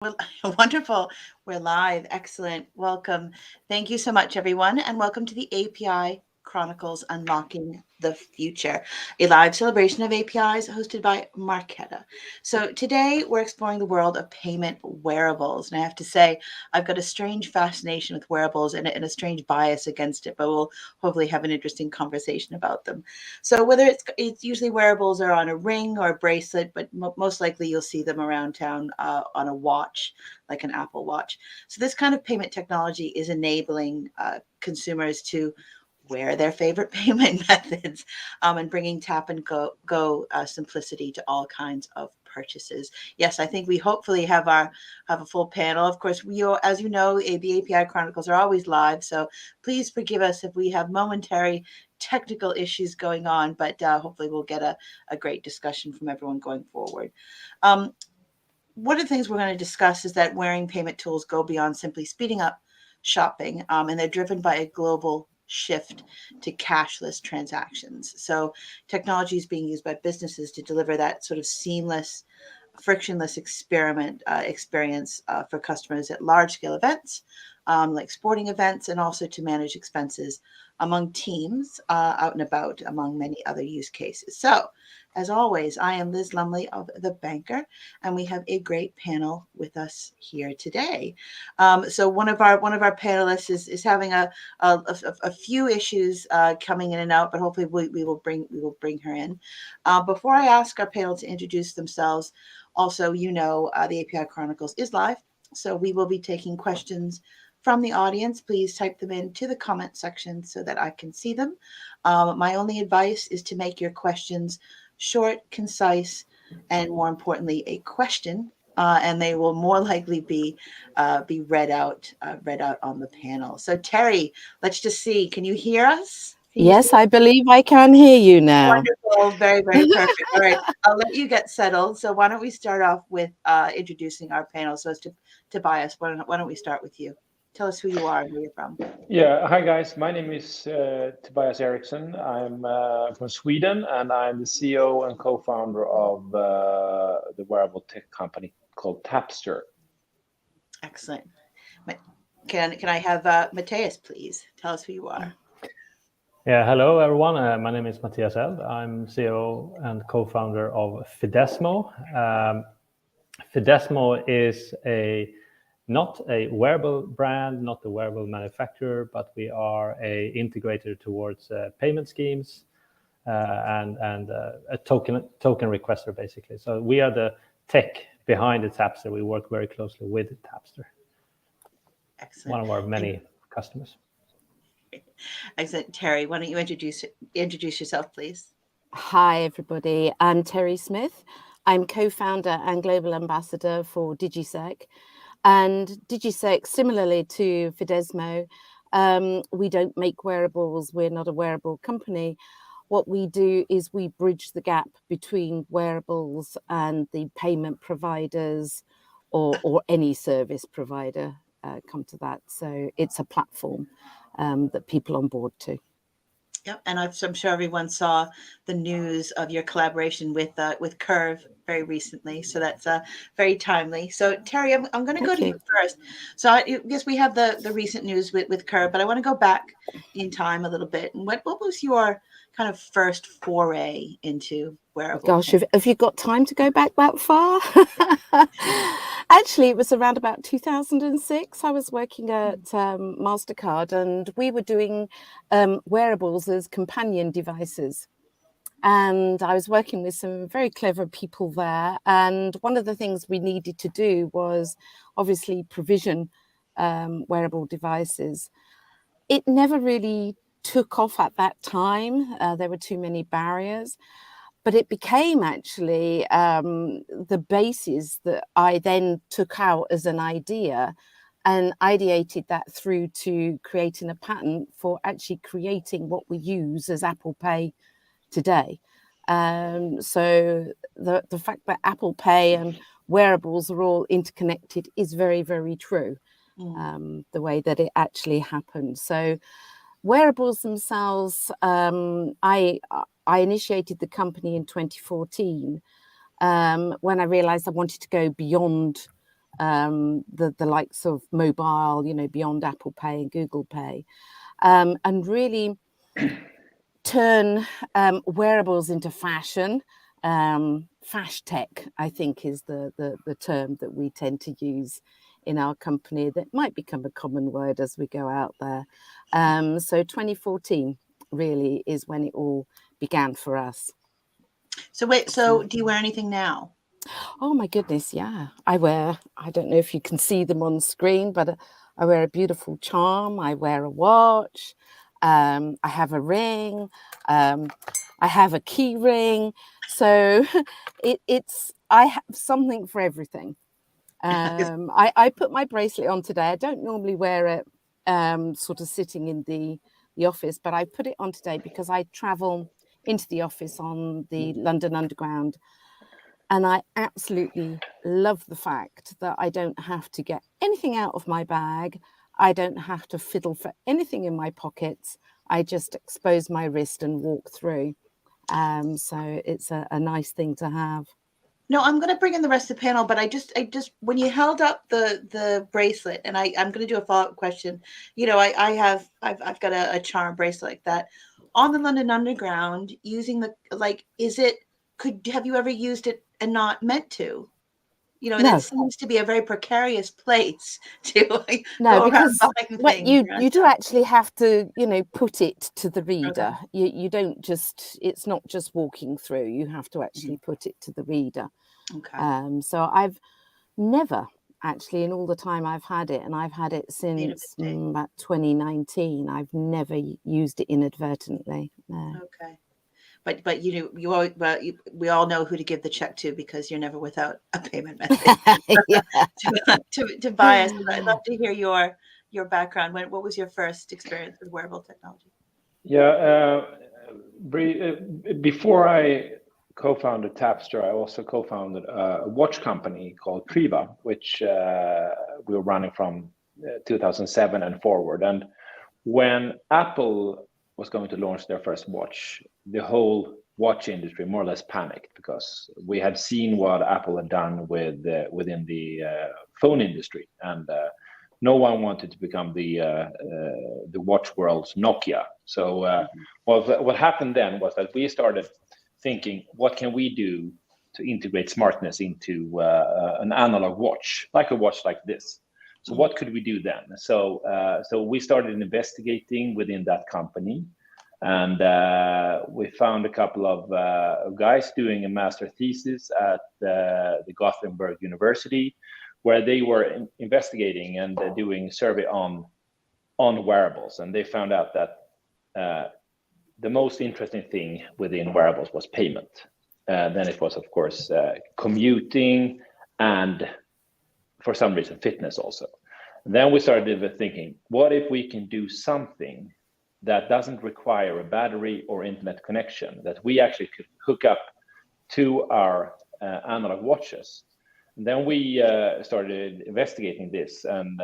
Well, wonderful. We're live. Excellent. Welcome. Thank you so much, everyone, and welcome to the API Chronicles Unlocking the Future, a live celebration of APIs hosted by Marketa. So today we're exploring the world of payment wearables. And I have to say, I've got a strange fascination with wearables and a strange bias against it, but we'll hopefully have an interesting conversation about them. So whether it's usually wearables are on a ring or a bracelet, but most likely you'll see them around town on a watch, like an Apple Watch. So this kind of payment technology is enabling consumers to wear their favorite payment methods and bringing tap and go simplicity to all kinds of purchases. Yes, I think we hopefully have a full panel. Of course, as you know, the API Chronicles are always live, so please forgive us if we have momentary technical issues going on, but hopefully we'll get a great discussion from everyone going forward. Um, one of the things we're going to discuss is that wearing payment tools go beyond simply speeding up shopping, and they're driven by a global shift to cashless transactions. So technology is being used by businesses to deliver that sort of seamless, frictionless experience for customers at large scale events, like sporting events, and also to manage expenses among teams out and about, among many other use cases. So, as always, I am Liz Lumley of The Banker, and we have a great panel with us here today. So one of our panelists is having a few issues coming in and out, but hopefully we will bring her in. Before I ask our panel to introduce themselves, also, the API Chronicles is live, so we will be taking questions from the audience. Please type them into the comment section so that I can see them. My only advice is to make your questions short, concise, and more importantly, a question. And they will more likely be read out on the panel. So Terry, let's just see. Can you hear us? Can you see? Yes, I believe I can hear you now. Wonderful. Very, very perfect. All right. I'll let you get settled. So why don't we start off with introducing our panel? So as to Tobias, why don't we start with you? Tell us who you are and where you're from. Yeah, hi guys. My name is Tobias Eriksson. I'm from Sweden, and I'm the CEO and co-founder of the wearable tech company called Tapster. Excellent. Can I have Matthias, please? Tell us who you are. Yeah, hello everyone. My name is Matthias Eld. I'm CEO and co-founder of Fidesmo. Fidesmo is not a wearable brand, not a wearable manufacturer, but we are a integrator towards payment schemes and a token requester, basically. So we are the tech behind the Tapster. We work very closely with Tapster. Excellent. One of our many customers. Excellent. Terry, why don't you introduce yourself, please? Hi, everybody. I'm Terry Smith. I'm co-founder and global ambassador for DigiSec. And DigiSec, similarly to Fidesmo, we don't make wearables. We're not a wearable company. What we do is we bridge the gap between wearables and the payment providers or any service provider, come to that. So it's a platform that people on board to. Yep, and I'm sure everyone saw the news of your collaboration with Curve very recently, so that's very timely. So Terry, I'm going to go to you first. So I guess we have the recent news with Curve, but I want to go back in time a little bit. And what was your kind of first foray into wearables? Gosh, have you got time to go back that far? Actually, it was around about 2006. I was working at MasterCard, and we were doing wearables as companion devices. And I was working with some very clever people there. And one of the things we needed to do was obviously provision wearable devices. It never really took off at that time. There were too many barriers. But it became actually the basis that I then took out as an idea and ideated that through to creating a patent for actually creating what we use as Apple Pay today. So the fact that Apple Pay and wearables are all interconnected is very, very true, the way that it actually happened. So wearables themselves, I initiated the company in 2014 when I realized I wanted to go beyond the likes of mobile, beyond Apple Pay and Google Pay, and really turn wearables into fashion. Fash tech, I think, is the term that we tend to use in our company. That might become a common word as we go out there. So 2014 really is when it all began for us. So wait, so do you wear anything now? Oh my goodness, yeah. I don't know if you can see them on screen, but I wear a beautiful charm. I wear a watch. I have a ring. I have a key ring. So I have something for everything. I put my bracelet on today. I don't normally wear it sort of sitting in the office, but I put it on today because I travel into the office on the London Underground. And I absolutely love the fact that I don't have to get anything out of my bag. I don't have to fiddle for anything in my pockets. I just expose my wrist and walk through. So it's a nice thing to have. No, I'm going to bring in the rest of the panel, but I just when you held up the bracelet, and I'm going to do a follow-up question. I've got a charm bracelet like that on the London Underground using have you ever used it and not meant to? And No. it seems to be a very precarious place to no, go because around buying things. you do actually have to, put it to the reader. Okay. You don't it's not just walking through. You have to actually put it to the reader. Okay. So I've never actually, in all the time I've had it, and I've had it since about 2019, I've never used it inadvertently. No. Okay. But we all know who to give the check to because you're never without a payment method to buy us. I'd love to hear your background. What was your first experience with wearable technology? Yeah, before I co-founded Tapster, I also co-founded a watch company called Triva, which we were running from 2007 and forward. And when Apple was going to launch their first watch, the whole watch industry more or less panicked because we had seen what Apple had done within the phone industry, and no one wanted to become the watch world's Nokia. So what happened then was that we started thinking, what can we do to integrate smartness into an analog watch, like a watch like this? So what could we do then? So we started investigating within that company, and we found a couple of guys doing a master thesis at the Gothenburg University, where they were investigating and doing a survey on wearables, and they found out that the most interesting thing within wearables was payment. Then it was, of course, commuting, and for some reason, fitness also. And then we started thinking, what if we can do something that doesn't require a battery or internet connection, that we actually could hook up to our analog watches? And then we started investigating this, and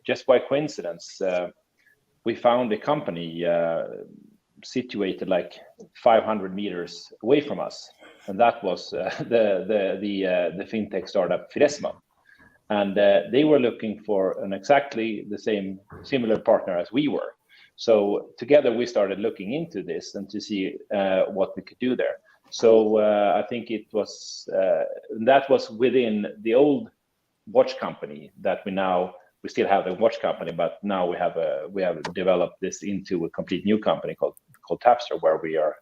just by coincidence, we found a company situated like 500 meters away from us, and that was the fintech startup Fidesmo. And they were looking for an exactly the similar partner as we were. So together we started looking into this and to see what we could do there. So I think it was that was within the old watch company that we still have the watch company, but now we have developed this into a complete new company called Tapster, where we are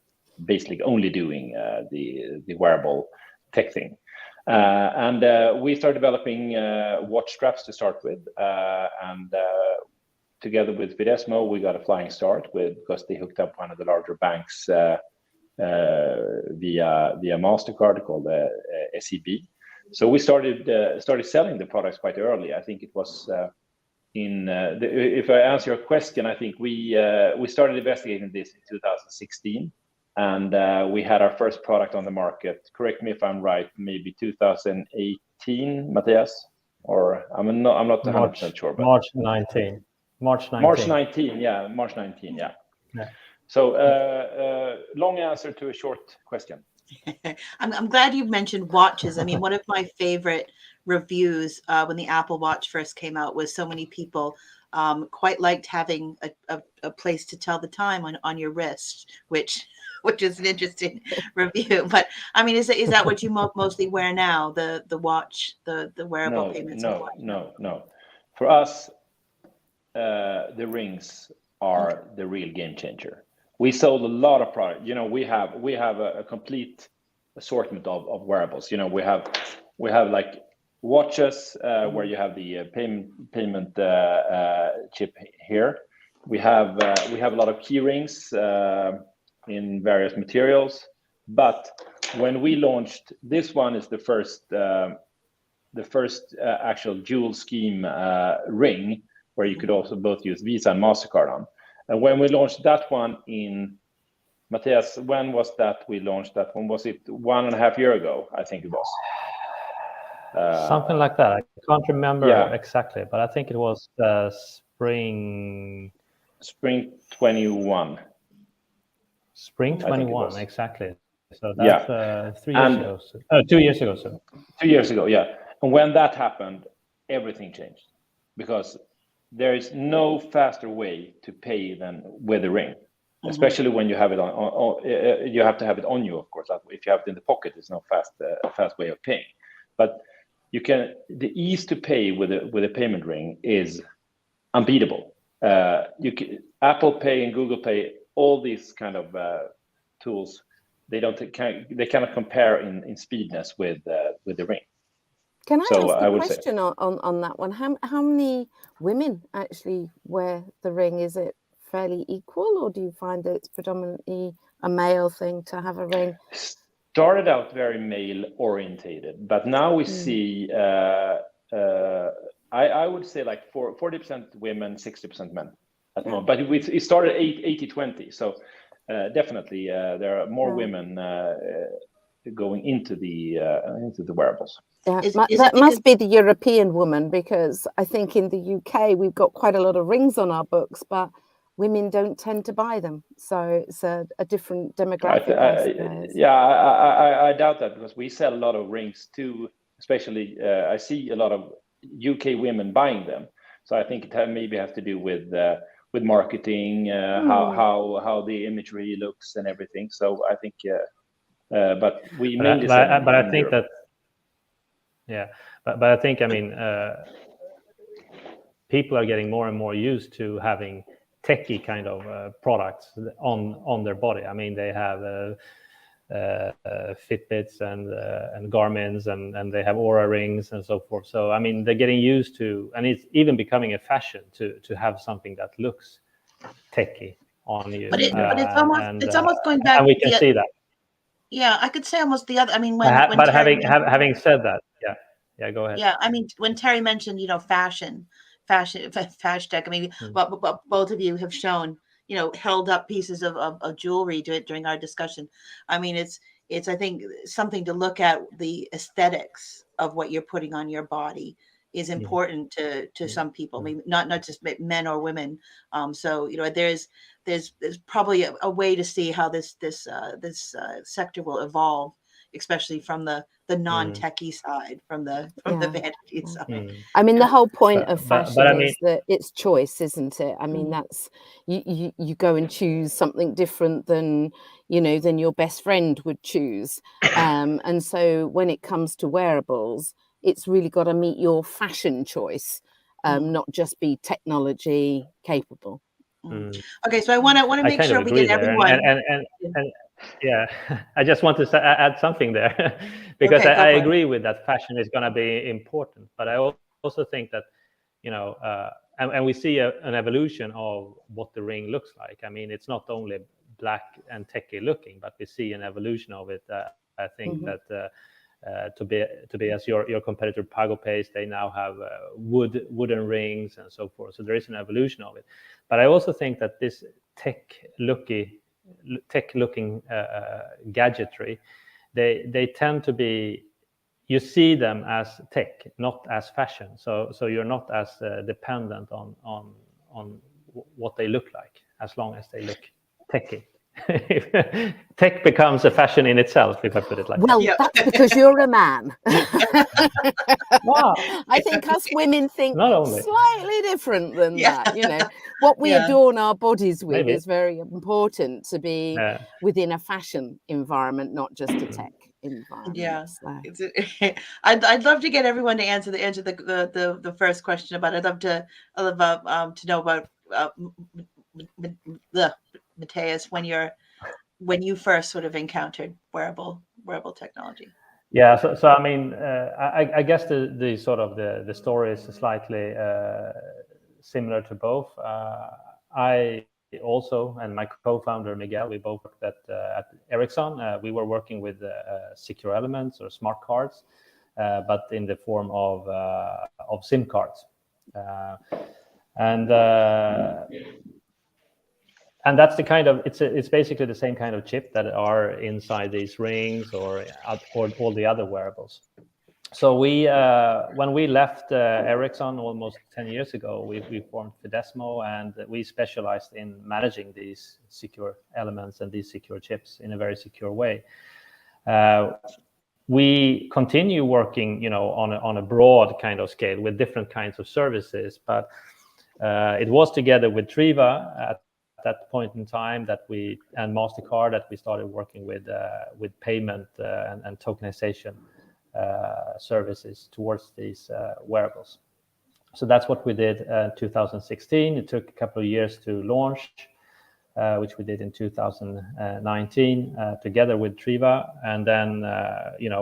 basically only doing the wearable tech thing. And we started developing watch straps to start with, and together with Fidesmo, we got a flying start because they hooked up one of the larger banks via MasterCard called SEB. So we started selling the products quite early. I think it was if I answer your question, I think we started investigating this in 2016. And we had our first product on the market, correct me if I'm right, maybe 2018, Matthias, or I'm not 100% sure. But March 19. March 19, yeah. So long answer to a short question. I'm glad you mentioned watches. I mean, one of my favorite reviews when the Apple Watch first came out was so many people quite liked having a place to tell the time on your wrist, which is an interesting review. But I mean, is that what you mostly wear now? The watch, the wearable payments? No. For us, the rings are the real game changer. We sold a lot of product. You know, we have a complete assortment of wearables. You know, we have like watches where you have the payment chip here. We have a lot of key rings in various materials. But when we launched, this one is the first actual dual scheme ring where you could also both use Visa and MasterCard on. And when we launched that one in, Matthias, when was that we launched that one? Was it 1.5 years ago? I think it was. Something like that. I can't remember exactly, but I think it was spring 21. Spring 21, exactly. So that's 3 years ago. 2 years ago, sir. 2 years ago, yeah. And when that happened, everything changed, because there is no faster way to pay than with a ring, especially when you have it on you have to have it on you, of course. If you have it in the pocket, it's no fast way of paying. But the ease to pay with a payment ring is unbeatable. Apple Pay and Google Pay, all these kind of tools, they cannot compare in speediness with the ring. Can I ask a question on that one? How many women actually wear the ring? Is it fairly equal, or do you find that it's predominantly a male thing to have a ring? Started out very male orientated, but now we see I would say like 40% women, 60% men at the moment. But it started 80-20, so definitely there are more women going into the wearables. Yeah, that must be the European woman, because I think in the UK we've got quite a lot of rings on our books, but women don't tend to buy them. So it's a different demographic, I suppose. I doubt that, because we sell a lot of rings too, especially I see a lot of UK women buying them. So I think it maybe has to do with marketing, how the imagery looks and everything. So I think, but we mainly sell. But I think Europe. But I think, I mean, people are getting more and more used to having techie kind of products on their body. I mean, they have Fitbits and Garmin's, and they have Aura rings and so forth. So I mean, they're getting used to, and it's even becoming a fashion to have something that looks techie on you. But it's almost going back. And we can see that. Yeah, I could say almost the other. I mean, but having said that, go ahead. Yeah, I mean, when Terry mentioned, fashion tech. I mean, what both of you have shown, held up pieces of jewelry during our discussion. I mean, it's I think something to look at. The aesthetics of what you're putting on your body is important to some people. I mean, not just men or women. So there's probably a way to see how this sector will evolve, especially from the non-techie side, from the vanity side. I mean, the whole point of fashion is that it's choice, isn't it? I mean, that's you go and choose something different than your best friend would choose, and so when it comes to wearables, it's really got to meet your fashion choice, not just be technology capable. Okay, so I want to make sure we get everyone. And yeah, I just want to add something there, because I agree with that. Fashion is going to be important, but I also think that and we see an evolution of what the ring looks like. I mean, it's not only black and techie looking, but we see an evolution of it. I think that to be as your competitor PagoPay, they now have wooden rings and so forth. So there is an evolution of it. But I also think that this tech-looking gadgetry, they tend to be, you see them as tech, not as fashion. So you're not as dependent on what they look like, as long as they look techy. tech becomes a fashion in itself, if I put it like Well, Yeah. that's because you're a man. Wow. I think us women think Not only. slightly different than Yeah. that. You know, what we Yeah. adorn our bodies with Maybe. is very important to be Yeah. within a fashion environment, not just a tech environment. Yeah. So. I'd love to get everyone to answer the first question about. I'd love to know about Matthias, when you first sort of encountered wearable technology. Yeah, so I mean, I guess the sort of the story is slightly similar to both. I also, and my co-founder Miguel, we both worked at Ericsson. We were working with secure elements or smart cards, but in the form of SIM cards, and that's the kind of it's basically the same kind of chip that are inside these rings or all the other wearables. So we when we left Ericsson almost 10 years ago, we formed Fidesmo, and we specialized in managing these secure elements and these secure chips in a very secure way. We continue working, on a broad kind of scale with different kinds of services, but it was together with Triva at that point in time and MasterCard that we started working with payment and tokenization services towards these wearables. So that's what we did in 2016. It took a couple of years to launch, which we did in 2019 together with Triva, and then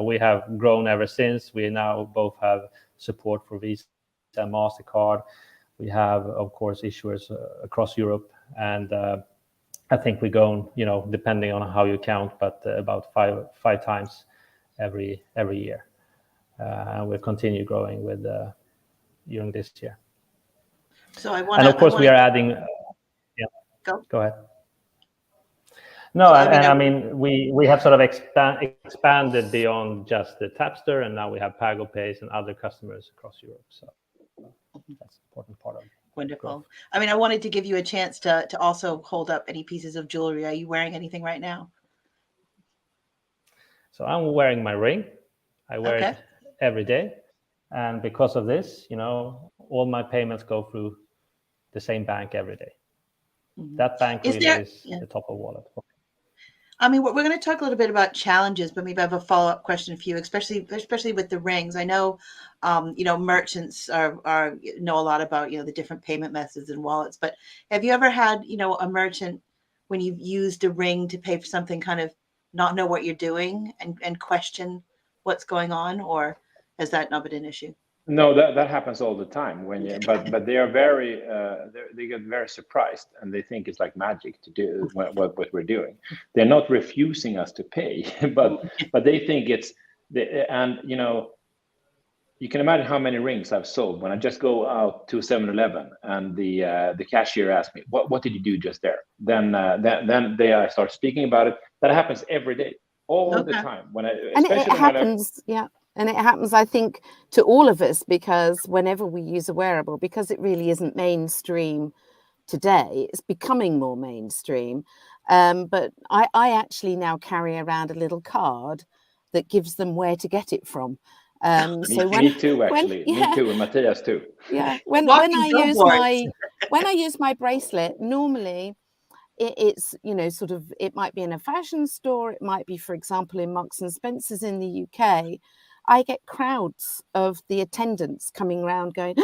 we have grown ever since. We now both have support for Visa and MasterCard. We have, of course, issuers across Europe, and I think we go, depending on how you count, but about five times every year. And we'll continue growing with during this year. So I want and of course we are adding. Go ahead. No, So, I mean we have sort of expanded beyond just the Tapster, and now we have PagoPays and other customers across Europe. So that's an important part of it. Wonderful. Growth. I mean, I wanted to give you a chance to also hold up any pieces of jewelry. Are you wearing anything right now? So I'm wearing my ring. I wear it every day. And because of this, all my payments go through the same bank every day. Mm-hmm. That bank is the top of wallet. I mean, we're going to talk a little bit about challenges, but maybe I have a follow-up question for you, especially with the rings. I know, merchants are know a lot about, the different payment methods and wallets, but have you ever had, a merchant, when you've used a ring to pay for something, kind of not know what you're doing and question what's going on, or has that not been an issue? No, that happens all the time but they are very they get very surprised, and they think it's like magic to do what we're doing. They're not refusing us to pay, but they think and you can imagine how many rings I've sold when I just go out to 7-Eleven and the cashier asks me, what did you do just there? Then I start speaking about it. That happens every day, all the time. And it happens, I think, to all of us, because whenever we use a wearable, because it really isn't mainstream today, it's becoming more mainstream. But I actually now carry around a little card that gives them where to get it from. Me too, actually. Me too, and Matthias too. Yeah. When I use my bracelet, normally it's it might be in a fashion store. It might be, for example, in Marks and Spencer's in the UK. I get crowds of the attendants coming around going,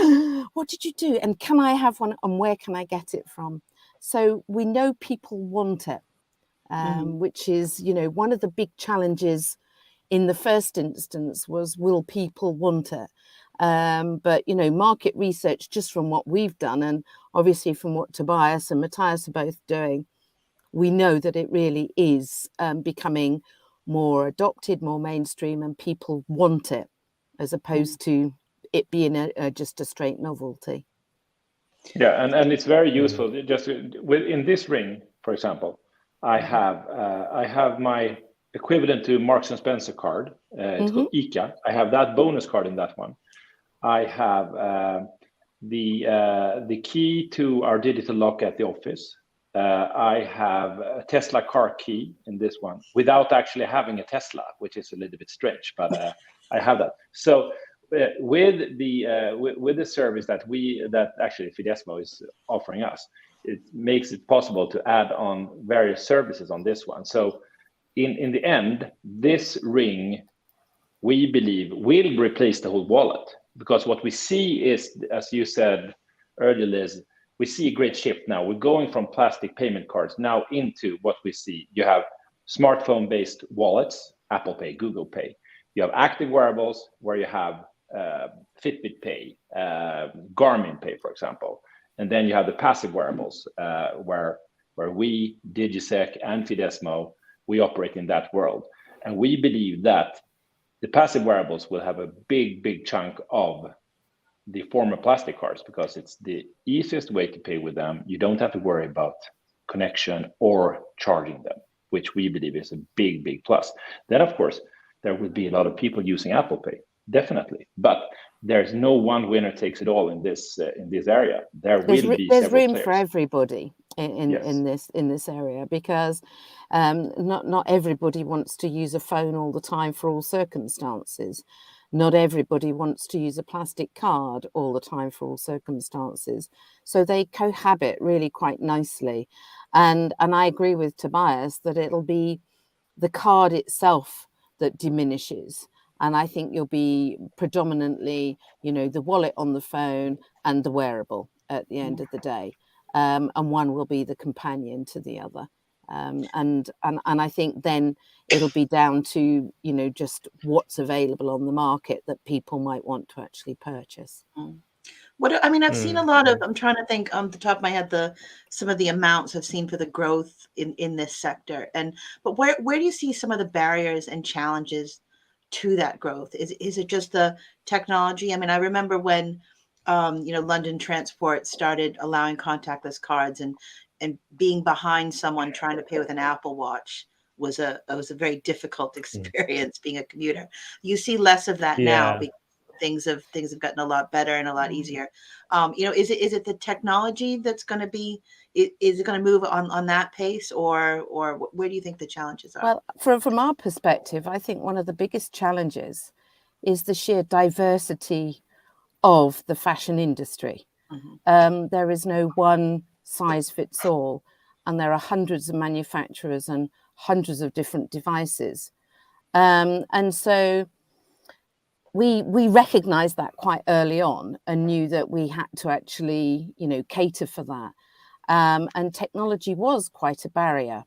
what did you do? And can I have one? And where can I get it from? So we know people want it, which is, one of the big challenges in the first instance was, will people want it? But, market research, just from what we've done, and obviously from what Tobias and Matthias are both doing, we know that it really is becoming more adopted, more mainstream, and people want it, as opposed to it being just a straight novelty. Yeah, and it's very useful. Just in this ring, for example, I have my equivalent to Marks and Spencer card. It's called ICA. I have that bonus card in that one. I have the key to our digital lock at the office. I have a Tesla car key in this one without actually having a Tesla, which is a little bit strange, but I have that. So with the service that actually Fidesmo is offering us, it makes it possible to add on various services on this one. So in the end, this ring, we believe, will replace the whole wallet, because what we see is, as you said earlier, Liz, we see a great shift now. We're going from plastic payment cards now into what we see. You have smartphone-based wallets, Apple Pay, Google Pay. You have active wearables where you have Fitbit Pay, Garmin Pay, for example. And then you have the passive wearables where we, Digisec and Fidesmo, we operate in that world. And we believe that the passive wearables will have a big chunk of the former plastic cards, because it's the easiest way to pay with them. You don't have to worry about connection or charging them, which we believe is a big plus. Then, of course, there will be a lot of people using Apple Pay, definitely. But there's no one winner takes it all in this area. There's room players. for everybody in this area, because not everybody wants to use a phone all the time for all circumstances. Not everybody wants to use a plastic card all the time for all circumstances. So they cohabit really quite nicely. And I agree with Tobias that it'll be the card itself that diminishes. And I think you'll be predominantly, the wallet on the phone and the wearable at the end of the day. And one will be the companion to the other. And I think then it'll be down to, just what's available on the market that people might want to actually purchase. I've seen a lot of, I'm trying to think on the top of my head, some of the amounts I've seen for the growth in this sector. But where do you see some of the barriers and challenges to that growth? Is it just the technology? I remember when, London Transport started allowing contactless cards, and being behind someone trying to pay with an Apple Watch was a very difficult experience being a commuter. You see less of that now, because things have gotten a lot better and a lot easier. Is it the technology that's going to be? Is it going to move on that pace, or where do you think the challenges are? Well, from our perspective, I think one of the biggest challenges is the sheer diversity of the fashion industry. There is no one size fits all, and there are hundreds of manufacturers and hundreds of different devices. And so we recognized that quite early on and knew that we had to actually, cater for that. And technology was quite a barrier.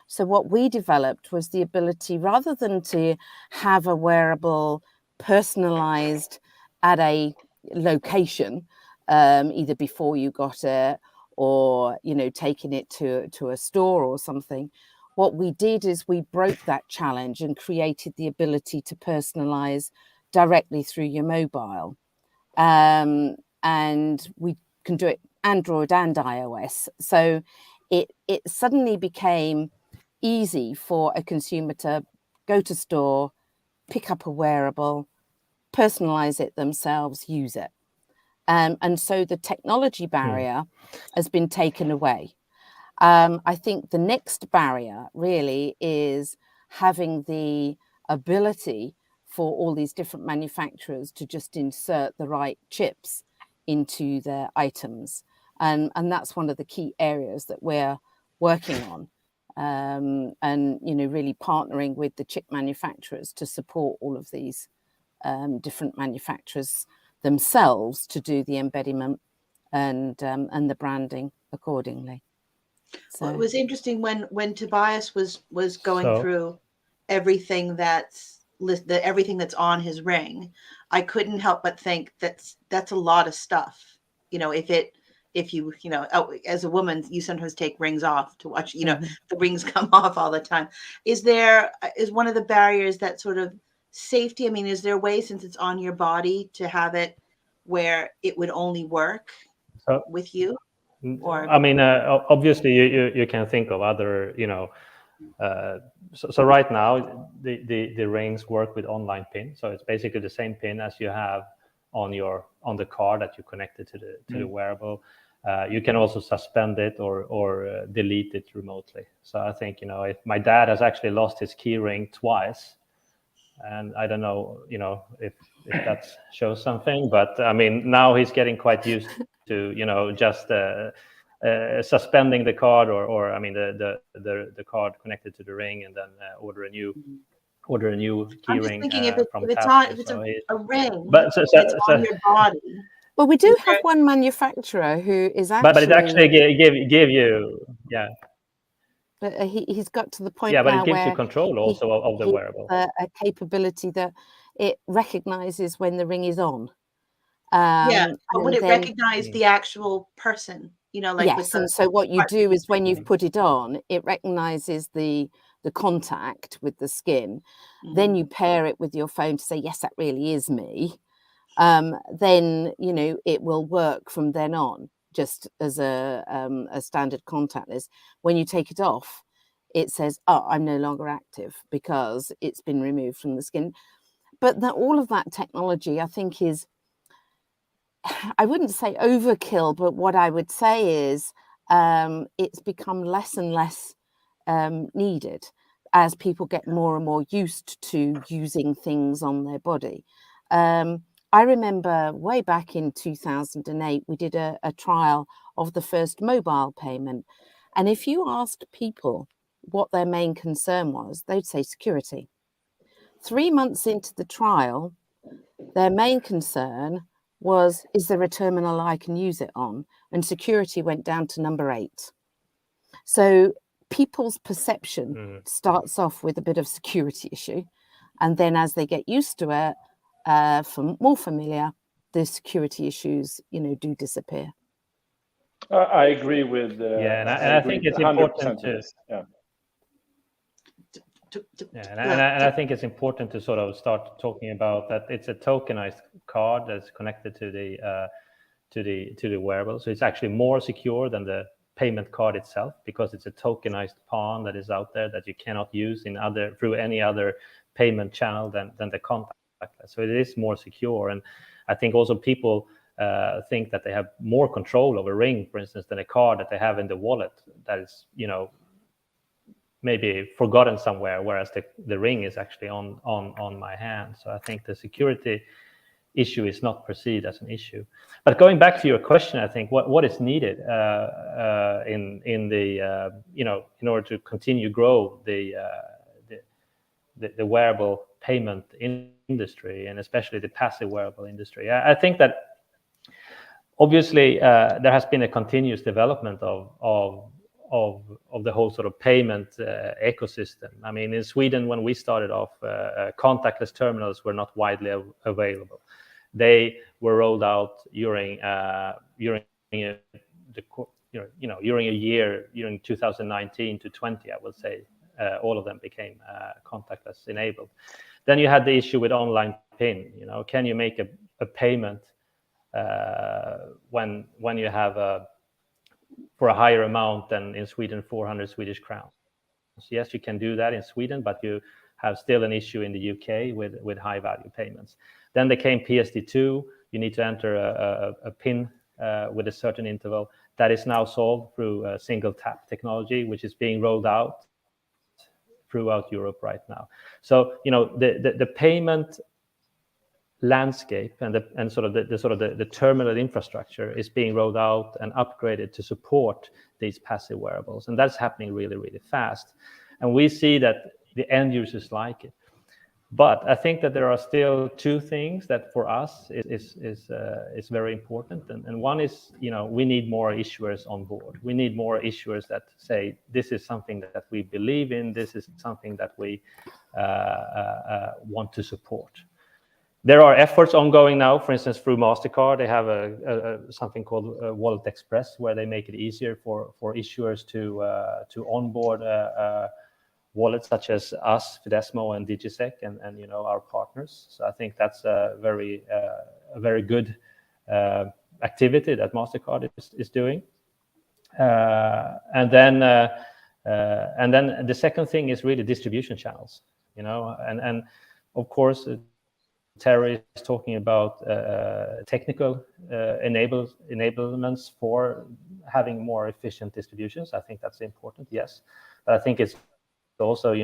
So what we developed was the ability, rather than to have a wearable personalized at a location, either before you got it or, taking it to a store or something, what we did is we broke that challenge and created the ability to personalize directly through your mobile. And we can do it Android and iOS. So it suddenly became easy for a consumer to go to store, pick up a wearable, personalize it themselves, use it. And so the technology barrier has been taken away. I think the next barrier really is having the ability for all these different manufacturers to just insert the right chips into their items. And that's one of the key areas that we're working on. And, really partnering with the chip manufacturers to support all of these different manufacturers themselves to do the embedment and the branding accordingly. So it was interesting when Tobias was going through everything that's everything that's on his ring. I couldn't help but think that's a lot of stuff. If you as a woman, you sometimes take rings off to watch. The rings come off all the time. Is one of the barriers that sort of safety? Is there a way, since it's on your body, to have it where it would only work with you? Or obviously you can think of other, so right now the rings work with online pin, so it's basically the same pin as you have on the card that you connected to the wearable. You can also suspend it or delete it remotely. So I think, if my dad has actually lost his key ring twice, and I don't know, if that shows something, but I mean, now he's getting quite used to, just suspending the card or I mean, the card connected to the ring, and then order a new key I'm just ring thinking if from it's Tapster. if it's a ring, But it's on your body. Well, we do have one manufacturer who is actually, but it actually give you, yeah. But he's got to the point Yeah, but now it gives you where control also of the wearable. A capability that it recognizes when the ring is on. Yeah, but would and it then, recognize the actual person? Like with yes, the and so what you heart do is when beating? you've put it on, it recognizes the contact with the skin. Then Mhm. you pair it with your phone to say, yes, that really is me. Then it will work from then on, just as a standard contact list. When you take it off, it says, oh, I'm no longer active because it's been removed from the skin. But all of that technology, I think, is, I wouldn't say overkill, but what I would say is it's become less and less needed as people get more and more used to using things on their body. I remember way back in 2008, we did a trial of the first mobile payment. And if you asked people what their main concern was, they'd say security. 3 months into the trial, their main concern was, is there a terminal I can use it on? And security went down to number 8. So people's perception starts off with a bit of security issue. And then as they get used to it, more familiar, the security issues, do disappear. I agree with. And I I agree think it's 100% important with to. this. Yeah. And I think it's important to sort of start talking about that. It's a tokenized card that's connected to the wearable, so it's actually more secure than the payment card itself, because it's a tokenized pawn that is out there that you cannot use through any other payment channel than the contactless. So it is more secure, and I think also people think that they have more control over ring, for instance, than a card that they have in the wallet that is maybe forgotten somewhere, whereas the ring is actually on my hand. So I think the security issue is not perceived as an issue. But going back to your question, I think what is needed in the in order to continue grow the wearable payment industry, and especially the passive wearable industry. I think that obviously there has been a continuous development of the whole sort of payment ecosystem. I mean, in Sweden, when we started off, contactless terminals were not widely available. They were rolled out during during a year, during 2019 to 20, I would say. All of them became contactless enabled. Then you had the issue with online PIN. Can you make a payment when you have for a higher amount than in Sweden, 400 Swedish crowns? Yes, you can do that in Sweden, but you have still an issue in the UK with high value payments. Then there came PSD2. You need to enter a PIN with a certain interval. That is now solved through single tap technology, which is being rolled out throughout Europe right now. So the payment landscape and sort of the terminal infrastructure is being rolled out and upgraded to support these passive wearables, and that's happening really, really fast. And we see that the end users like it. But I think that there are still two things that for us is very important, and one is we need more issuers on board. We need more issuers that say this is something that we believe in. This is something that we want to support. There are efforts ongoing now, for instance, through MasterCard. They have something called Wallet Express, where they make it easier for issuers to onboard wallets such as us, Fidesmo, and Digisec, and our partners. So I think that's a very good activity that MasterCard is doing. And then the second thing is really distribution channels. And of course, Terry is talking about technical enablements for having more efficient distributions. I think that's important, yes. But I think it's also,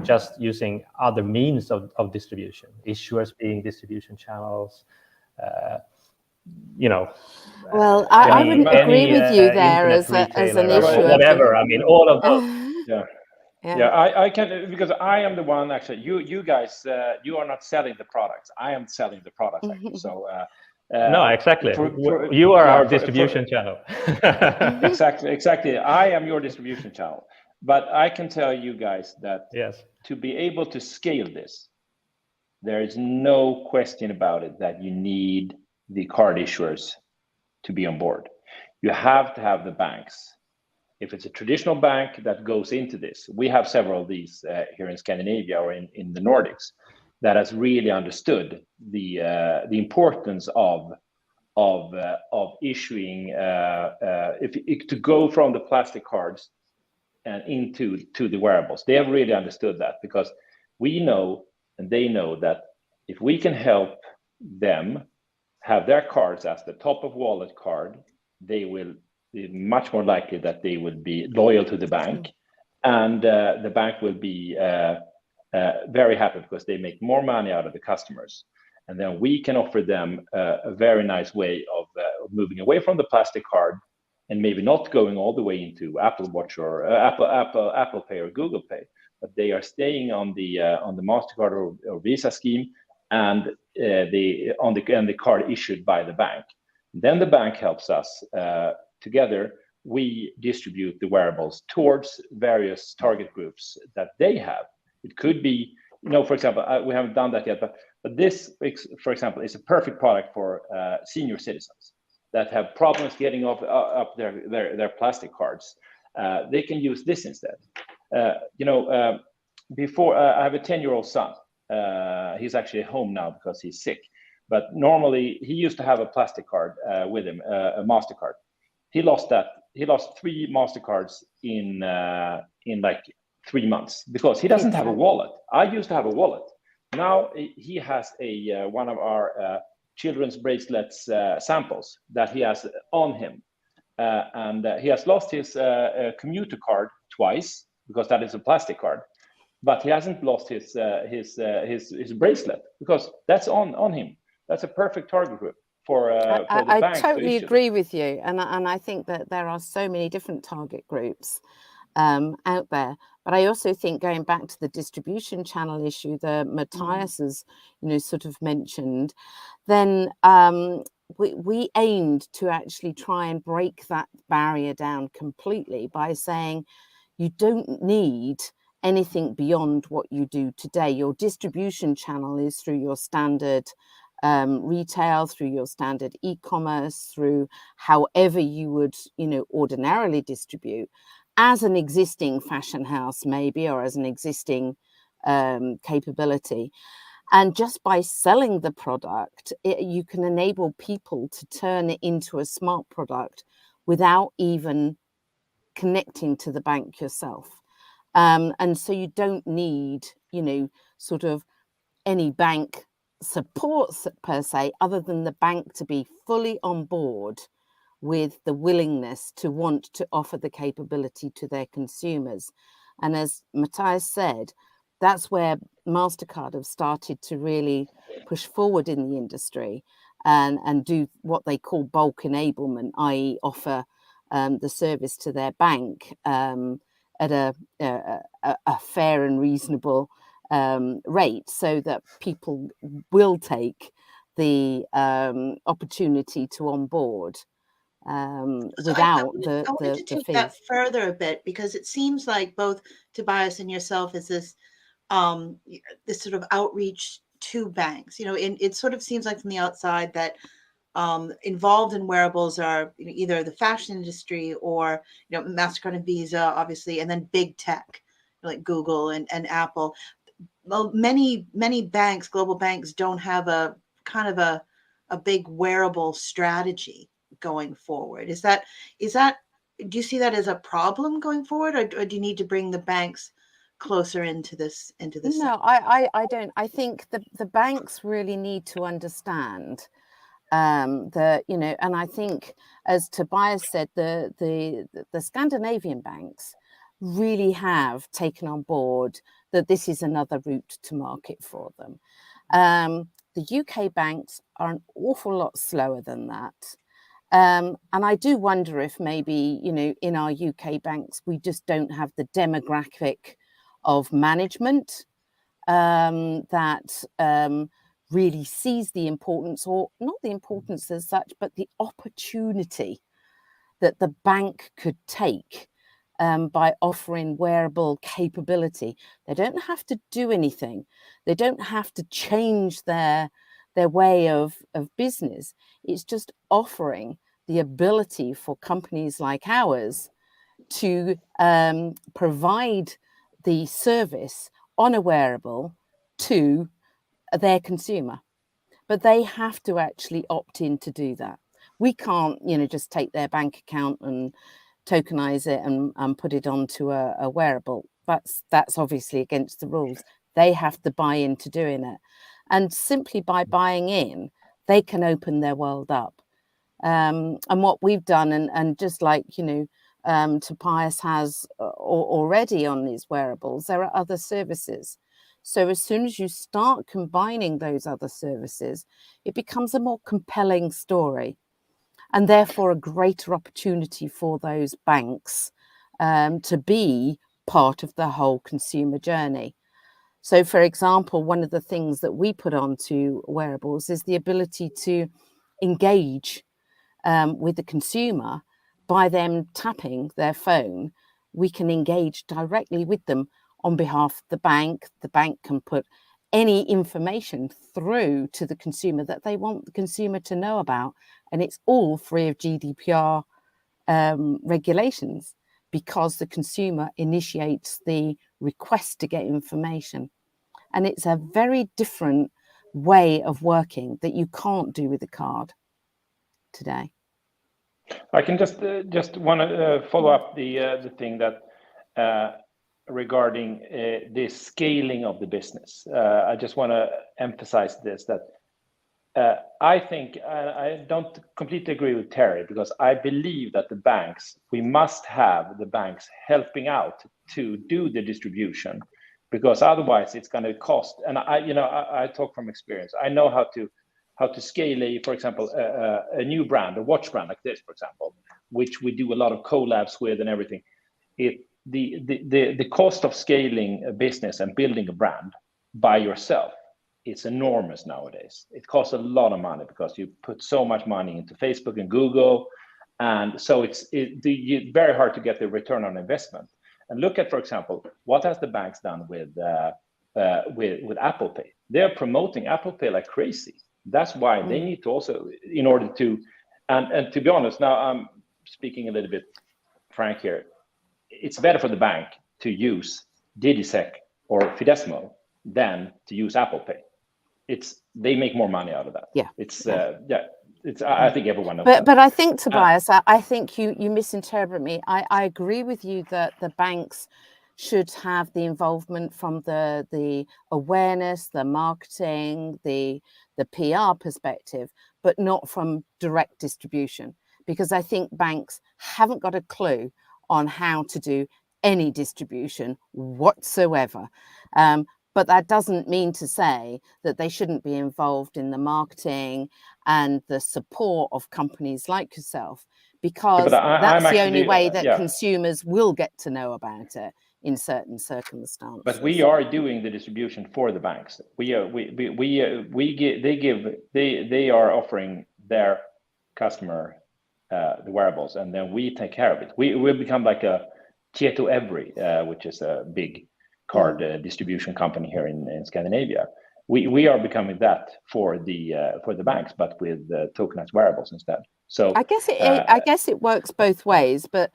just using other means of distribution, issuers being distribution channels, Well, I wouldn't agree with you there internet as an retailer or issuer. whatever. I mean, all of those. Yeah, I can, because I am the one actually. You guys, you are not selling the products. I am selling the products actually. So no, exactly. You are our distribution channel. Exactly. I am your distribution channel. But I can tell you guys that yes, to be able to scale this, there is no question about it that you need the card issuers to be on board. You have to have the banks. If it's a traditional bank that goes into this, we have several of these here in Scandinavia or in the Nordics that has really understood the importance of issuing to go from the plastic cards and into the wearables. They have really understood that, because we know and they know that if we can help them have their cards as the top of wallet card, they will be much more likely that they will be loyal to the bank, and the bank will be very happy because they make more money out of the customers. And then we can offer them a very nice way of moving away from the plastic card, and maybe not going all the way into Apple Watch or Apple Pay or Google Pay, but they are staying on the MasterCard or Visa scheme, and the card issued by the bank. Then the bank helps us. Together, we distribute the wearables towards various target groups that they have. It could be, for example, we haven't done that yet, but this, for example, is a perfect product for senior citizens that have problems getting up their plastic cards. They can use this instead. Before, I have a 10-year-old son. He's actually home now because he's sick. But normally he used to have a plastic card with him, a MasterCard. He lost that. He lost 3 MasterCards in like 3 months because he doesn't have a wallet. I used to have a wallet. Now he has one of our children's bracelets samples that he has on him, and he has lost his commuter card twice because that is a plastic card. But he hasn't lost his bracelet because that's on him. That's a perfect target group for the bank. I totally agree with you, and I think that there are so many different target groups out there. But I also think, going back to the distribution channel issue that Matthias has, sort of mentioned, then we aimed to actually try and break that barrier down completely by saying you don't need anything beyond what you do today. Your distribution channel is through your standard retail, through your standard e-commerce, through however you would, ordinarily distribute as an existing fashion house, maybe, or as an existing capability. And just by selling the product, you can enable people to turn it into a smart product without even connecting to the bank yourself. And so you don't need, sort of any bank support per se, other than the bank to be fully on board with the willingness to want to offer the capability to their consumers. And as Matthias said, that's where MasterCard have started to really push forward in the industry and do what they call bulk enablement, i.e. offer the service to their bank at a fair and reasonable rate, so that people will take the opportunity to onboard without I wanted to take that further a bit, because it seems like both Tobias and yourself is this sort of outreach to banks. It sort of seems like from the outside that involved in wearables are either the fashion industry or MasterCard and Visa, obviously, and then big tech like Google and Apple. Well, many banks, global banks, don't have a kind of a big wearable strategy going forward. Is that do you see that as a problem going forward, or do you need to bring the banks closer into this No, I don't. I think the banks really need to understand that, you know, and I think, as Tobias said, the Scandinavian banks really have taken on board that this is another route to market for them. The UK banks are an awful lot slower than that. And I do wonder if maybe, you know, in our UK banks, we just don't have the demographic of management that really sees the importance, or not the importance as such, but the opportunity that the bank could take by offering wearable capability. They don't have to do anything. They don't have to change their way of business. It's just offering the ability for companies like ours to provide the service on a wearable to their consumer. But they have to actually opt in to do that. We can't, you know, just take their bank account and tokenize it and put it onto a wearable. That's obviously against the rules. They have to buy into doing it. And simply by buying in, they can open their world up. And what we've done, and just like, you know, Tobias has already on these wearables, there are other services. So as soon as you start combining those other services, it becomes a more compelling story, and therefore a greater opportunity for those banks to be part of the whole consumer journey. So, for example, one of the things that we put onto wearables is the ability to engage with the consumer. By them tapping their phone, we can engage directly with them on behalf of the bank. The bank can put any information through to the consumer that they want the consumer to know about, and it's all free of GDPR regulations, because the consumer initiates the request to get information. And it's a very different way of working that you can't do with a card today. I can just want to follow up the thing that regarding the scaling of the business. I just want to emphasize this, that I think I don't completely agree with Terry, because I believe that the banks, we must have the banks helping out to do the distribution, because otherwise it's going to cost. And I talk from experience. I know how to scale for example, a new brand, a watch brand like this, for example, which we do a lot of collabs with and everything. The cost of scaling a business and building a brand by yourself, it's enormous nowadays. It costs a lot of money because you put so much money into Facebook and Google, and so it's very hard to get the return on investment. And look at, for example, what has the banks done with Apple Pay? They're promoting Apple Pay like crazy. That's why they need to also, in order to, and to be honest, now I'm speaking a little bit frank here, it's better for the bank to use DigiSec or Fidesmo than to use Apple Pay. They make more money out of that. Yeah. I think everyone knows but I think, Tobias, I think you misinterpret me. I agree with you that the banks should have the involvement from the awareness, the marketing, the PR perspective, but not from direct distribution, because I think banks haven't got a clue on how to do any distribution whatsoever. But that doesn't mean to say that they shouldn't be involved in the marketing and the support of companies like yourself, because that's the only way that consumers will get to know about it in certain circumstances. But we are doing the distribution for the banks. They are offering their customer the wearables, and then we take care of it. We become like a Tieto Every, which is a big card distribution company here in Scandinavia. We are becoming that for the banks, but with tokenized wearables instead. So I guess it works both ways, but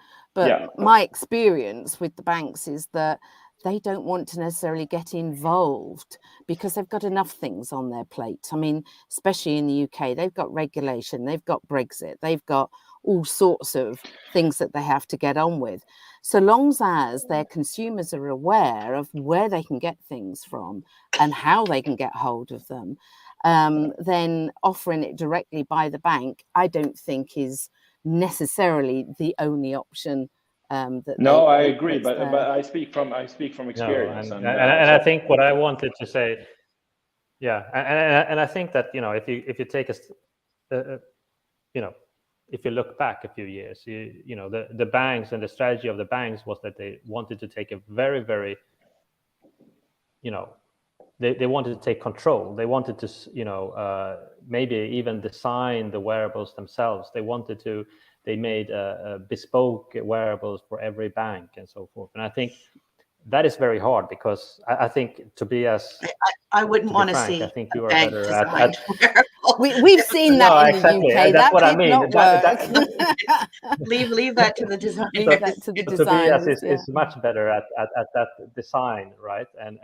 my experience with the banks is that they don't want to necessarily get involved because they've got enough things on their plate. I mean, especially in the UK, they've got regulation, they've got Brexit, they've got all sorts of things that they have to get on with. So long as their consumers are aware of where they can get things from and how they can get hold of them, then offering it directly by the bank, I don't think is necessarily the only option. No, I agree, but I speak from experience, and I think what I wanted to say, and I think that if you take if you look back a few years, the banks and the strategy of the banks was that they wanted to take a very, very, they wanted to take control. They wanted to maybe even design the wearables themselves. They made bespoke wearables for every bank and so forth. And I think that is very hard because I think Tobias, I wouldn't want to see. I think you are better at We've seen that in exactly. the UK. That's that what I did mean. not work. leave that to the designers. Leave that to the designers. Tobias is much better at that design, right? And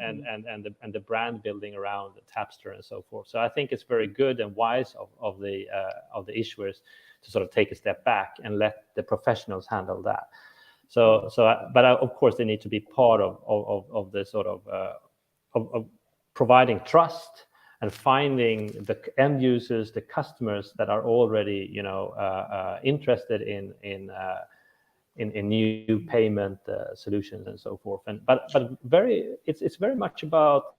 the brand building around Tapster and so forth. So I think it's very good and wise of the issuers to sort of take a step back and let the professionals handle that. But of course they need to be part of the sort of providing trust and finding the end users, the customers that are already interested in new payment solutions and so forth. But it's very much about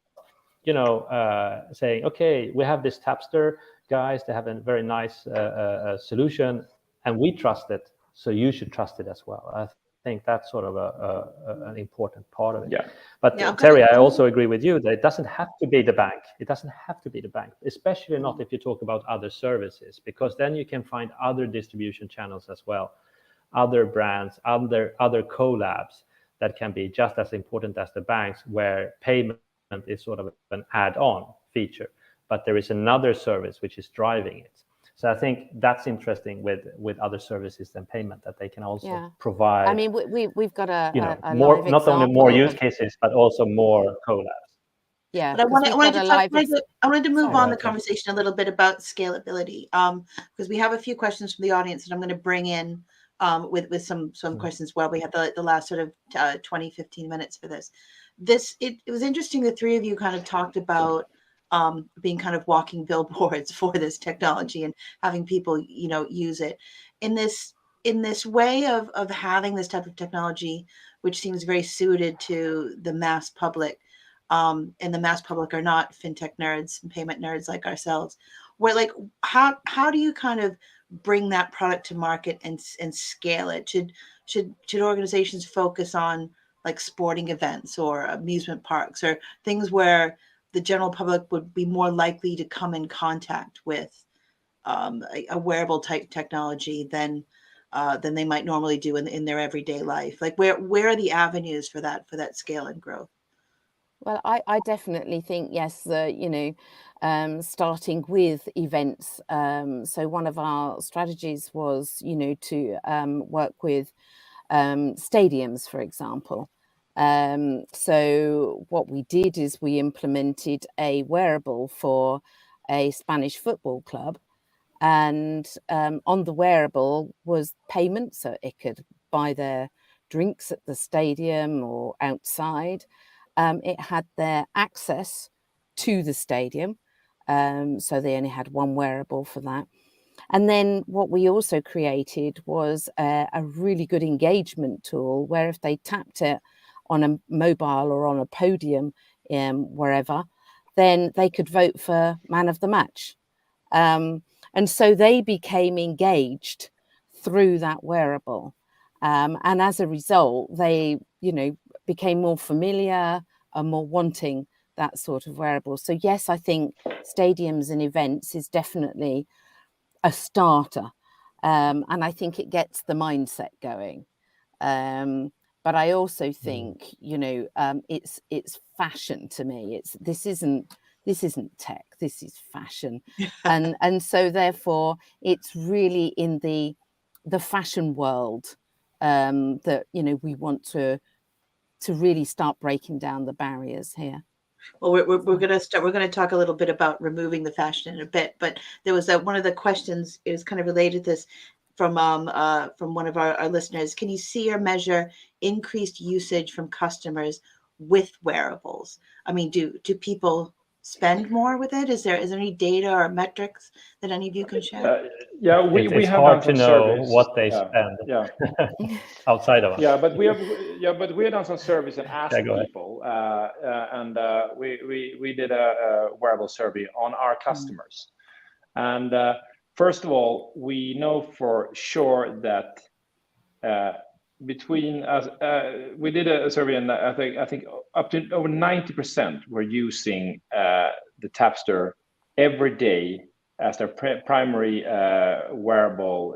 saying, okay, we have this Tapster guys, they have a very nice solution, and we trust it, so you should trust it as well. I think that's sort of an important part of it. Yeah. But Terry, I also agree with you that it doesn't have to be the bank. It doesn't have to be the bank, especially not if you talk about other services, because then you can find other distribution channels as well, other brands, other collabs that can be just as important as the banks, where payment is sort of an add-on feature, but there is another service which is driving it. So I think that's interesting with other services than payment, that they can also provide. I mean, we've got a more, not only more use cases, but also more collabs. Yeah, but I wanted to move on the conversation a little bit about scalability, because we have a few questions from the audience that I'm going to bring in with some questions while we have the last sort of 20, 15 minutes for this. It was interesting. The three of you kind of talked about being kind of walking billboards for this technology and having people, use it in this way of having this type of technology, which seems very suited to the mass public. And the mass public are not fintech nerds and payment nerds like ourselves. Where how do you kind of bring that product to market and scale it? Should organizations focus on like sporting events or amusement parks or things where the general public would be more likely to come in contact with a wearable type technology than they might normally do in their everyday life? Like where are the avenues for that scale and growth? Well, I definitely think, yes, starting with events. So one of our strategies was, to work with stadiums, for example. So what we did is we implemented a wearable for a Spanish football club, and on the wearable was payment, so it could buy their drinks at the stadium or outside. It had their access to the stadium, so they only had one wearable for that. And then what we also created was a really good engagement tool where if they tapped it on a mobile or on a podium, wherever, then they could vote for man of the match. And so they became engaged through that wearable. And as a result, they, became more familiar and more wanting that sort of wearable. So yes, I think stadiums and events is definitely a starter. And I think it gets the mindset going. But I also think, it's fashion to me. This isn't tech, this is fashion. and so therefore it's really in the fashion world that we want to really start breaking down the barriers here. Well, we're going to start. We're going to talk a little bit about removing the fashion in a bit, but there was one of the questions is kind of related to this from one of our listeners. Can you see or measure increased usage from customers with wearables? I mean, do people spend more with it? Is there any data or metrics that any of you can share? Yeah, we it's have hard done to some know surveys. what they Yeah, spend yeah. outside of us. Yeah, but we have done some surveys and asked Yeah, go ahead. people, and we did a wearable survey on our customers. And first of all, we know for sure that between us, we did a survey, and I think up to over 90% were using the Tapster every day as their primary wearable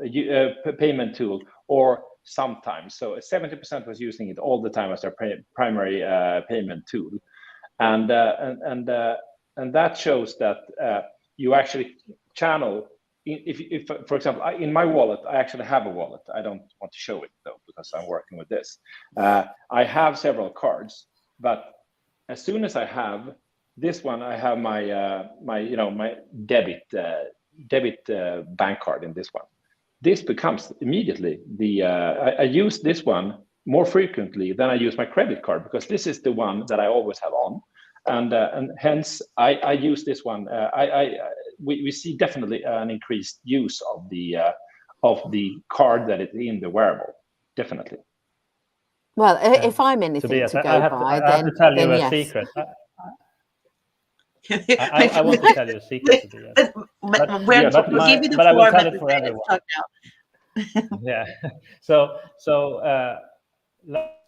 payment tool, or sometimes. So 70% was using it all the time as their primary payment tool, and that shows that you actually channel. If for example, in my wallet, I actually have a wallet. I don't want to show it though because I'm working with this. I have several cards, but as soon as I have this one, I have my my debit bank card in this one. This becomes immediately the I use this one more frequently than I use my credit card, because this is the one that I always have on, and hence I use this one. We see definitely an increased use of the card that is in the wearable, definitely. Well, if I'm anything Tobias, to I go have by, to tell you then a yes. secret. I want to tell you a secret, Tobias. We'll give you the but I will floor, tell but it for everyone. talk now. Yeah. So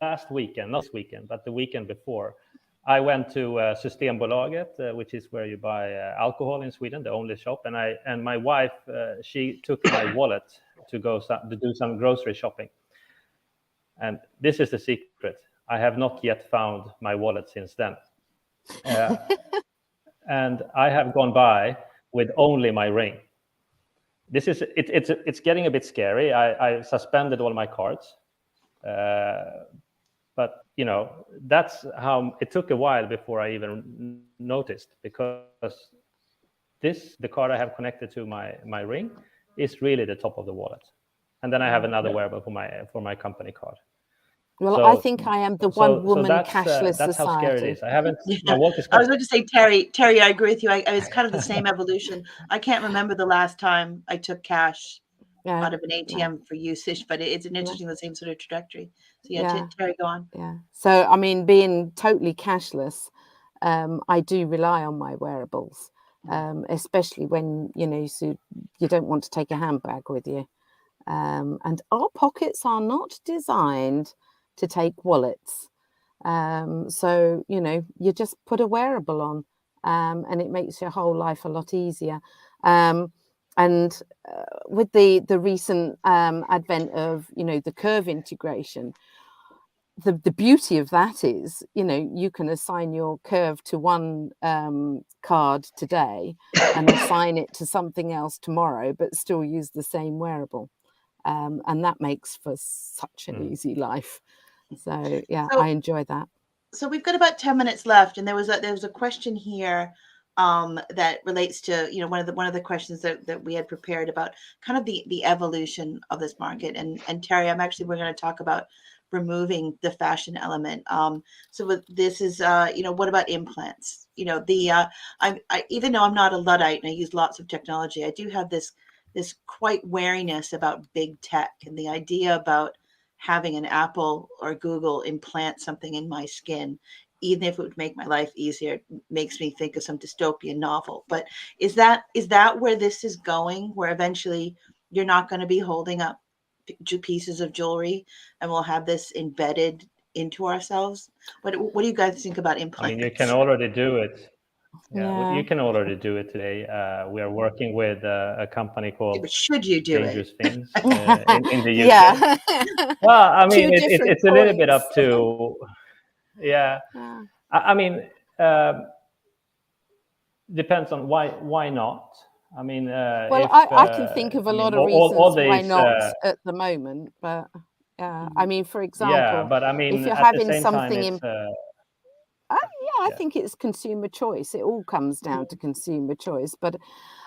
last weekend, not this weekend, but the weekend before, I went to Systembolaget, which is where you buy alcohol in Sweden, the only shop. And my wife, she took my wallet to do some grocery shopping. And this is the secret. I have not yet found my wallet since then. And I have gone by with only my ring. It's getting a bit scary. I suspended all my cards. But that's how it took a while before I even noticed, because the card I have connected to my ring is really the top of the wallet, and then I have another wearable for my company card. Well, I think I am the one-woman cashless that's society. how scary it is. I haven't. Yeah. My wallet is I was going to say, Terry, I agree with you. It's kind of the same evolution. I can't remember the last time I took cash out of an ATM for usage, but it's an interesting, the same sort of trajectory. So Terry, go on. Yeah. So I mean, being totally cashless, I do rely on my wearables, especially when so you don't want to take a handbag with you, and our pockets are not designed to take wallets. So you just put a wearable on, and it makes your whole life a lot easier. And with the recent advent of the Curve integration, the beauty of that is you can assign your Curve to one card today and assign it to something else tomorrow, but still use the same wearable, and that makes for such an easy life. So I enjoy that. So we've got about 10 minutes left, and there was a question here that relates to one of the questions that we had prepared about kind of the evolution of this market. And Terry, we're going to talk about removing the fashion element. So this is what about implants? I even though I'm not a Luddite and I use lots of technology, I do have this quite wariness about big tech and the idea about having an Apple or Google implant something in my skin, even if it would make my life easier. It makes me think of some dystopian novel. But is that where this is going, where eventually you're not going to be holding up pieces of jewelry and we'll have this embedded into ourselves? What do you guys think about implants? I mean, you can already do it. Yeah, you can already do it today. We are working with a company called but should you do Dangerous it? Things in the UK. Yeah. Well, I mean, it's a little bit up to, I mean, depends on why not. I mean, well, I can think of a lot of reasons why not at the moment, but I mean, for Yeah, example, but I mean, if you're at the having same time, something it's yeah, I think it's consumer choice. It all comes down to consumer choice. But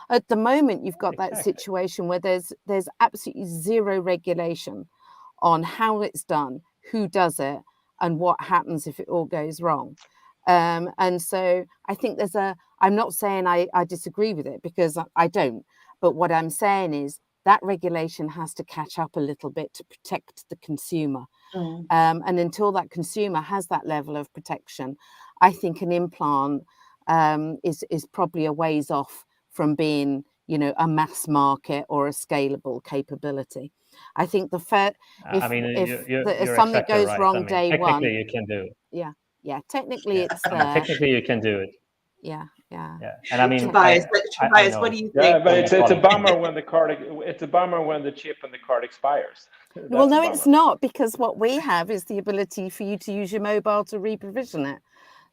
at the moment, you've got that exactly. situation where there's absolutely zero regulation on how it's done, who does it, and what happens if it all goes wrong. And so I think I'm not saying I disagree with it, because I don't. But what I'm saying is that regulation has to catch up a little bit to protect the consumer. Mm. And until that consumer has that level of protection, I think an implant is probably a ways off from being, a mass market or a scalable capability. I think I mean, if you're something exactly goes right. I wrong mean, day technically one, you can do it. yeah, technically it's I mean, there. technically you can do it. Yeah. Yeah, and I mean, Tobias, I Tobias, what know. do you Yeah, think? but from it's a colleagues. bummer when the chip and the card expires. Well, That's a no, bummer. it's not, because what we have is the ability for you to use your mobile to reprovision it.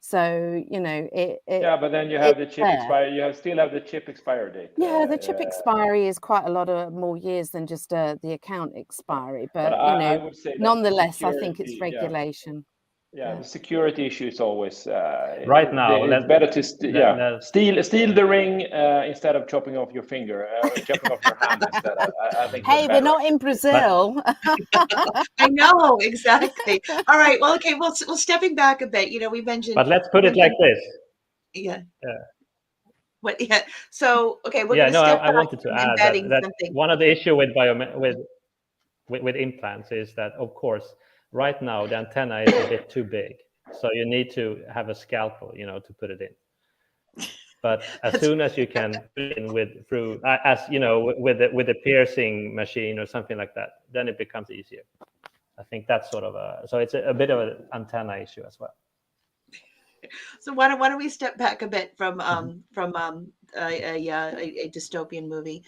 So, Yeah, but then you have the it's chip there. expire. Still have the chip expire date. Yeah, the chip expiry is quite a lot of more years than just the account expiry. But But, I would say that nonetheless, I think it's security, regulation. yeah, the security issue is always Right now, it's better to let's steal the ring instead of chopping off your finger, chopping off your hand instead. I think that's Hey, we're better. not in Brazil. I know, exactly. All right. Well, okay. Well, stepping back a bit, we mentioned. but let's put it like this. Yeah. Yeah. What? Yeah. So, okay, we're Yeah, going to no, step I back wanted to from add embedding that something. one of the issue with implants is that, of course, right now the antenna is a bit too big, so you need to have a scalpel, to put it in. But as soon as you can put it in with the piercing machine or something like that, then it becomes easier. I think that's sort of so it's a bit of an antenna issue as well. So why don't we step back a bit from a dystopian movie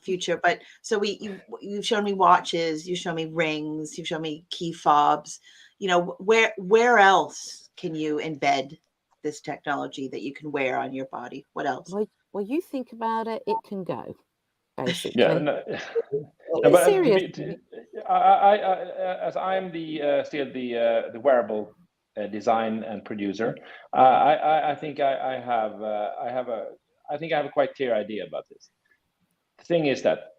future? But so you've shown me watches, you've shown me rings, you've shown me key fobs. Where else can you embed this technology that you can wear on your body? What else? Well, you think about it, it can go, basically. Yeah, no, but as I am still the wearable design and producer, I think I have a quite clear idea about this. The thing is that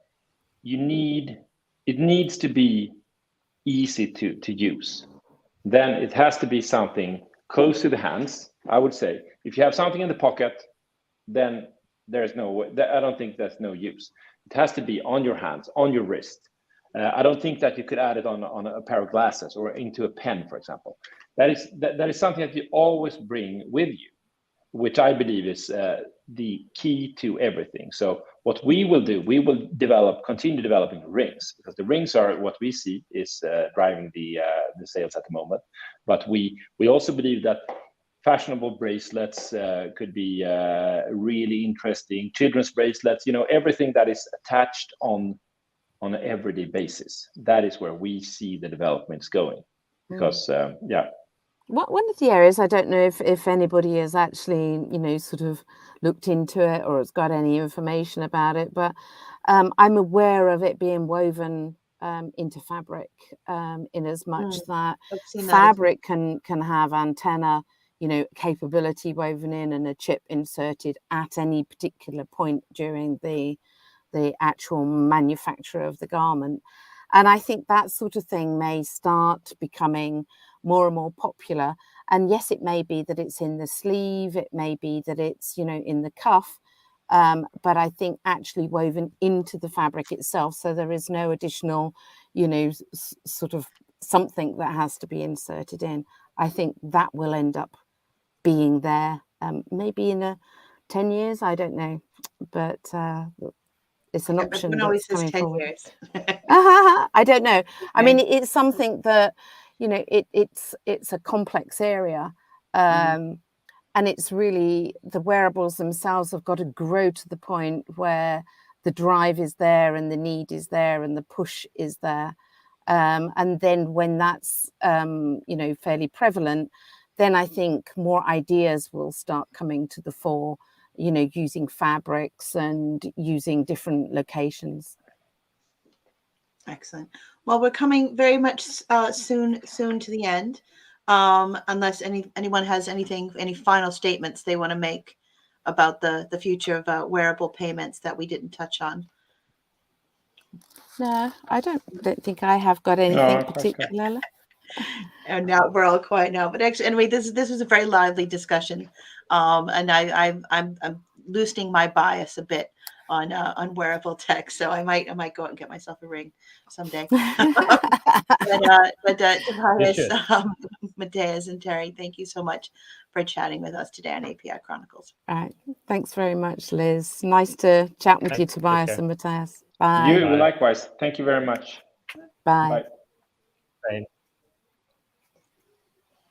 it needs to be easy to use. Then it has to be something close to the hands. I would say if you have something in the pocket, then there's no way. I don't think there's no use. It has to be on your hands, on your wrist. I don't think that you could add it on a pair of glasses or into a pen, for example. That is something that you always bring with you, which I believe is the key to everything. So what we will do, we will continue developing rings, because the rings are what we see is driving the sales at the moment. But we also believe that fashionable bracelets could be really interesting. Children's bracelets, everything that is attached on an everyday basis. That is where we see the developments going. Because one of the areas, I don't know if anybody has actually, sort of looked into it or has got any information about it, but I'm aware of it being woven into fabric, in as much that fabric can have antenna, capability woven in and a chip inserted at any particular point during the actual manufacture of the garment. And I think that sort of thing may start becoming more and more popular. And yes, it may be that it's in the sleeve, it may be that it's, in the cuff, but I think actually woven into the fabric itself, so there is no additional, sort of something that has to be inserted in. I think that will end up being there, maybe in 10 years, I don't know, but it's an option. Everyone always says 10 forward. years. I don't know. I mean, it's something that, it's a complex area. And it's really, the wearables themselves have got to grow to the point where the drive is there and the need is there and the push is there. And then when that's, fairly prevalent, then I think more ideas will start coming to the fore, using fabrics and using different locations. Excellent. Well, we're coming very much soon to the end. Unless anyone has any final statements they want to make about the future of wearable payments that we didn't touch on. No, I don't think I have got anything particular. And now we're all quiet now. But actually, anyway, this was a very lively discussion, and I'm loosening my bias a bit on wearable tech. So I might go out and get myself a ring someday. But Tobias, Matthias, and Terry, thank you so much for chatting with us today on API Chronicles. All right. Thanks very much, Liz. Nice to chat with you, Tobias and Matthias. Bye. You likewise. Thank you very much. Bye. Bye.